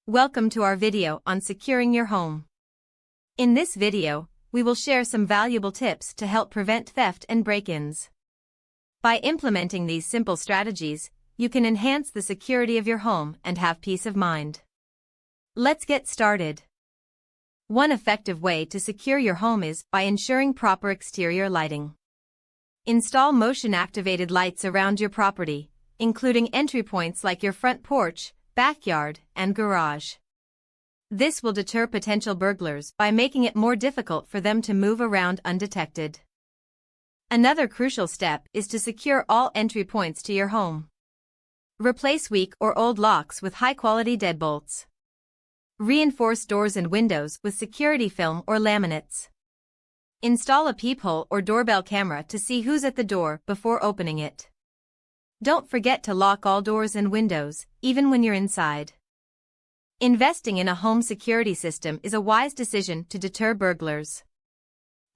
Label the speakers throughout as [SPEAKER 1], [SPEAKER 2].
[SPEAKER 1] Welcome to our video on securing your home. In this video, we will share some valuable tips to help prevent theft and break-ins. By implementing these simple strategies, you can enhance the security of your home and have peace of mind. Let's get started. One effective way to secure your home is by ensuring proper exterior lighting. Install motion-activated lights around your property, including entry points like your front porch, backyard, and garage. This will deter potential burglars by making it more difficult for them to move around undetected. Another crucial step is to secure all entry points to your home. Replace weak or old locks with high-quality deadbolts. Reinforce doors and windows with security film or laminates. Install a peephole or doorbell camera to see who's at the door before opening it. Don't forget to lock all doors and windows, even when you're inside. Investing in a home security system is a wise decision to deter burglars.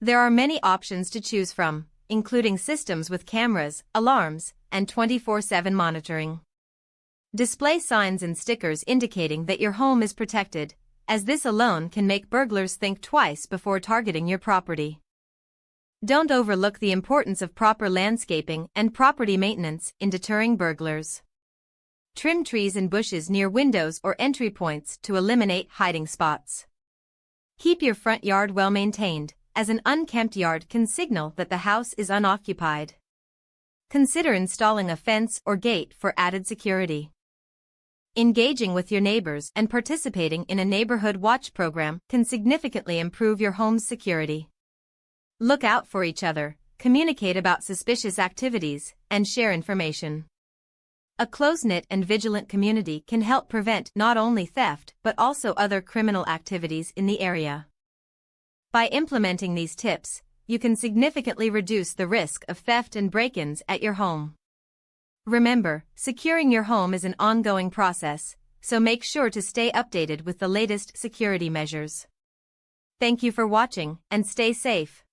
[SPEAKER 1] There are many options to choose from, including systems with cameras, alarms, and 24/7 monitoring. Display signs and stickers indicating that your home is protected, as this alone can make burglars think twice before targeting your property. Don't overlook the importance of proper landscaping and property maintenance in deterring burglars. Trim trees and bushes near windows or entry points to eliminate hiding spots. Keep your front yard well maintained, as an unkempt yard can signal that the house is unoccupied. Consider installing a fence or gate for added security. Engaging with your neighbors and participating in a neighborhood watch program can significantly improve your home's security. Look out for each other, communicate about suspicious activities, and share information. A close-knit and vigilant community can help prevent not only theft but also other criminal activities in the area. By implementing these tips, you can significantly reduce the risk of theft and break-ins at your home. Remember, securing your home is an ongoing process, so make sure to stay updated with the latest security measures. Thank you for watching, and stay safe.